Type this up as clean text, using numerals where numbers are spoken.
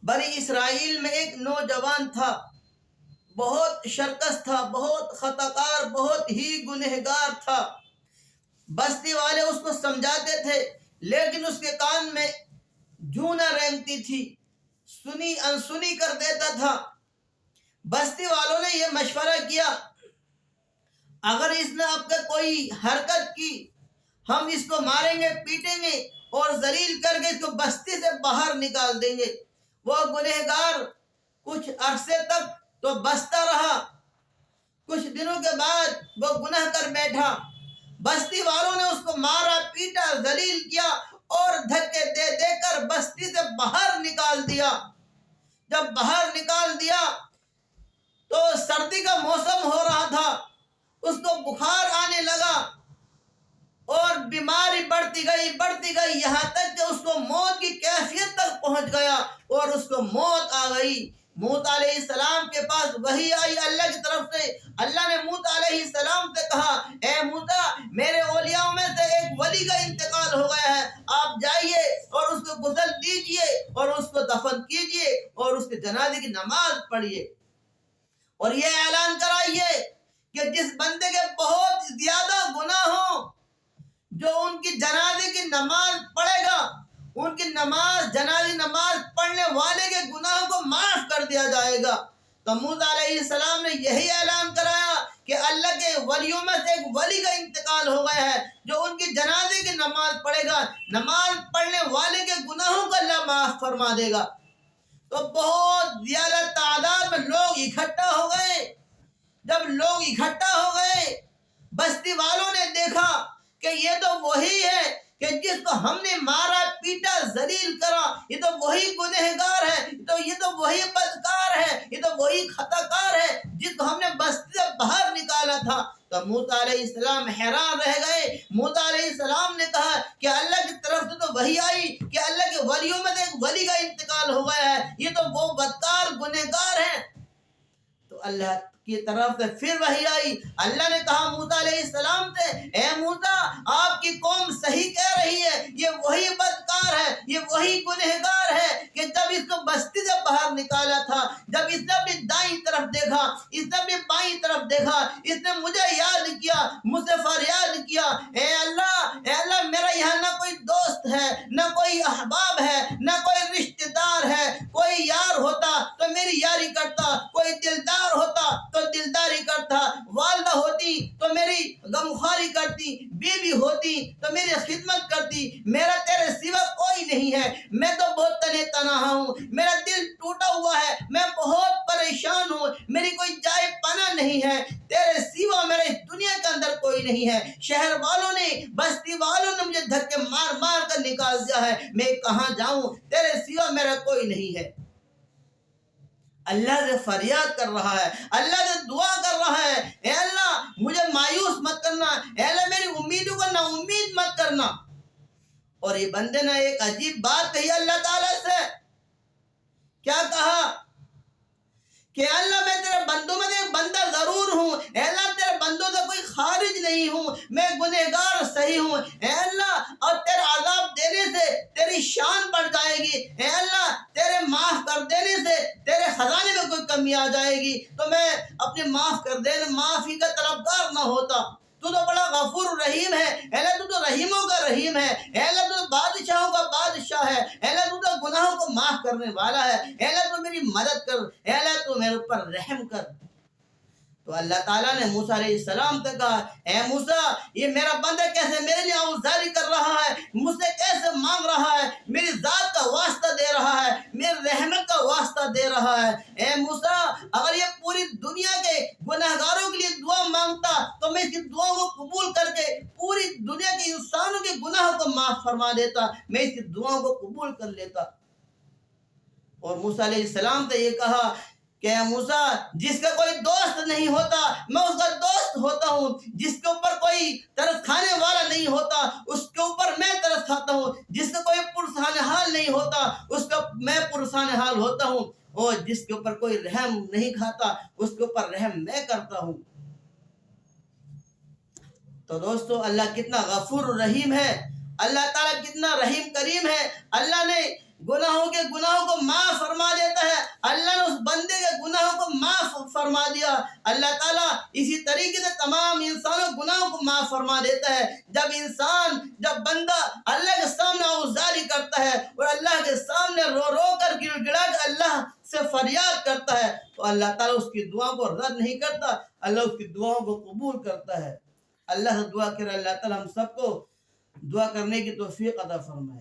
بنی اسرائیل میں ایک نوجوان تھا، بہت شرکس تھا، بہت خطا کار، بہت ہی گنہگار تھا۔ بستی والے اس کو سمجھاتے تھے لیکن اس کے کان میں جوں نہ رینگتی تھی، سنی انسنی کر دیتا تھا۔ بستی والوں نے یہ مشورہ کیا، اگر اس نے اب تک کوئی حرکت کی ہم اس کو ماریں گے، پیٹیں گے اور ذلیل کر کے اس کو بستی سے باہر نکال دیں گے۔ وہ گنہگار کچھ عرصے تک تو بستا رہا، کچھ دنوں کے بعد وہ گناہ کر بیٹھا۔ بستی والوں نے اس کو مارا، پیٹا، ذلیل کیا اور دھکے دے دے کر بستی سے باہر نکال دیا۔ جب باہر نکال دیا تو سردی کا موسم ہو رہا تھا، اس کو بخار آنے لگا اور بیماری بڑھتی گئی یہاں تک کہ اس کو موت کی کیفیت تک پہنچ گیا اور اس کو موت آ گئی۔ موسیٰ علیہ السلام کے پاس وحی آئی اللہ کی طرف سے۔ اللہ نے موسیٰ علیہ السلام سے کہا، اے موسیٰ، میرے اولیاء میں سے ایک ولی کا انتقال ہو گیا ہے، آپ جائیے اور اس کو غسل دیجئے اور اس کو دفن کیجئے اور اس کے جنازے کی نماز پڑھیے اور یہ اعلان کرائیے کہ جس بندے کے بہت زیادہ گناہ ہوں، جو ان کی جنازے کی نماز پڑھے گا، ان کی جنازی نماز پڑھنے والے کے گناہوں کو معاف کر دیا جائے گا۔ تو موسیٰ علیہ السلام نے یہی اعلان کرایا کہ اللہ کے ولیوں میں سے ایک ولی کا انتقال ہو گیا ہے، جو ان کی جنازے کی نماز پڑھے گا، نماز پڑھنے والے کے گناہوں کو اللہ معاف فرما دے گا۔ تو بہت زیادہ تعداد میں لوگ اکٹھا ہو گئے۔ جب لوگ اکٹھا ہو گئے، بستی والوں نے دیکھا کہ یہ تو وہی ہے کہ جس کو ہم نے مارا، پیٹا، ذلیل کرا، یہ تو وہی گنہگار ہے، یہ تو وہی بدکار ہے، یہ تو وہی خطا کار ہے جس کو ہم نے بستی سے باہر نکالا تھا۔ تو موسیٰ علیہ السلام حیران رہ گئے۔ موسیٰ علیہ السلام نے کہا کہ اللہ کی طرف سے تو وحی آئی کہ اللہ کے ولیوں میں سے ایک ولی کا انتقال ہو گیا ہے، یہ تو وہ بدکار گنہگار ہیں۔ تو اللہ کی طرف سے پھر وحی آئی۔ اللہ نے کہا موسیٰ علیہ السلام سے، اے موسیٰ، آپ کی قوم صحیح کہہ رہی ہے، یہ وہی بدکار ہے، یہ وہی گنہگار ہے کہ جب اس کو بستی سے باہر نکالا تھا، جب اس نے اپنی دائیں طرف دیکھا، اس نے اپنی بائیں طرف دیکھا، اس نے مجھے یاد کیا، مجھ سے فریاد کیا، اے اللہ میرا یہاں نہ کوئی دوست ہے، نہ کوئی احباب ہے، نہ کوئی رشتہ دار ہے۔ کوئی یار ہوتا تو میری یاری کرتا، کوئی دلدار ہوتا تو دلداری کرتا، والدہ ہوتی تو میری غمخواری کرتی، بیوی ہوتی تو میری خدمت کرتی۔ میرا تیرے سوا کوئی نہیں ہے، میں تو بہت تنہا ہوں، میرا دل ٹوٹا ہوا ہے، میں بہت پریشان ہوں، میری کوئی جائے پناہ نہیں ہے، تیرے سوا میرے اس دنیا کے اندر کوئی نہیں ہے۔ شہر والوں نے، بستی والوں نے مجھے دھکے مار مار کر نکال دیا ہے، میں کہاں جاؤں، تیرے سوا میرا کوئی نہیں ہے۔ اللہ سے فریاد کر رہا ہے، اللہ سے دعا کر رہا ہے، اے اللہ مجھے مایوس مت کرنا، اے اللہ میری امیدوں کو نا امید مت کرنا۔ اور یہ بندے نے ایک عجیب بات کہی اللہ تعالیٰ سے۔ کیا کہا کہ اللہ میں تیرے بندوں میں سے ایک بندہ ضرور ہوں، اے اللہ تیرے بندوں سے کوئی خارج نہیں ہوں، میں گنہگار صحیح ہوں، اے اللہ اور تیرے عذاب دینے سے تیری شان بڑھ جائے گی، اے اللہ تیرے معاف کر دینے سے تیرے خزانے میں کوئی کمی آ جائے گی تو میں اپنے معافی کا طلبگار نہ ہوتا۔ تو بڑا غفور رحیم ہے، اے اللہ تو رحیموں کا رحیم ہے، اے اللہ تو بادشاہوں کا بادشاہ ہے، اے اللہ تو گناہوں کو معاف کرنے والا ہے، اے اللہ تو میری مدد کر، اے اللہ تو میرے اوپر رحم کر۔ تو اللہ تعالیٰ نے موسیٰ علیہ السلام سے کہا، اے موسیٰ یہ میرا بندہ کیسے میرے لیے عذرخواہی کر رہا ہے، مجھ سے کیسے مانگ رہا ہے، میری ذات کا واسطہ دے رہا ہے، میری رحمت کا واسطہ دے رہا ہے۔ اے موسیٰ اگر یہ پوری دنیا کے گناہگاروں کے لیے دعا مانگتا تو میں اس کی دعاؤں کو قبول کر کے پوری دنیا کے انسانوں کے گناہوں کو معاف فرما دیتا، میں اس کی دعاؤں کو قبول کر لیتا۔ اور موسیٰ علیہ السلام سے یہ کہا کہ اے موسیٰ جس کا کوئی دوست نہیں ہوتا میں اس کا دوست ہوتا ہوں، جس کے اوپر کوئی ترس کھانے والا نہیں ہوتا اس کے اوپر میں ترس کھاتا ہوں، جس کا کوئی پرسان حال نہیں ہوتا اس کا میں پرسان حال ہوتا ہوں، اور جس کے اوپر کوئی رحم نہیں کھاتا اس کے اوپر رحم میں کرتا ہوں۔ تو دوستو اللہ کتنا غفور رحیم ہے، اللہ تعالیٰ کتنا رحیم کریم ہے۔ اللہ نے گناہوں کو معاف فرما دیا۔ اللہ تعالیٰ اسی طریقے سے تمام انسانوں کے گناہوں کو معاف فرما دیتا ہے۔ جب بندہ اللہ کے سامنے عذرخواہی کرتا ہے اور اللہ کے سامنے رو رو کر گڑ گڑا کر اللہ سے فریاد کرتا ہے تو اللہ تعالیٰ اس کی دعاؤں کو رد نہیں کرتا، اللہ اس کی دعاؤں کو قبول کرتا ہے۔ اللہ سے دعا کرے اللہ تعالیٰ ہم سب کو دعا کرنے کی توفیق عطا فرمائے۔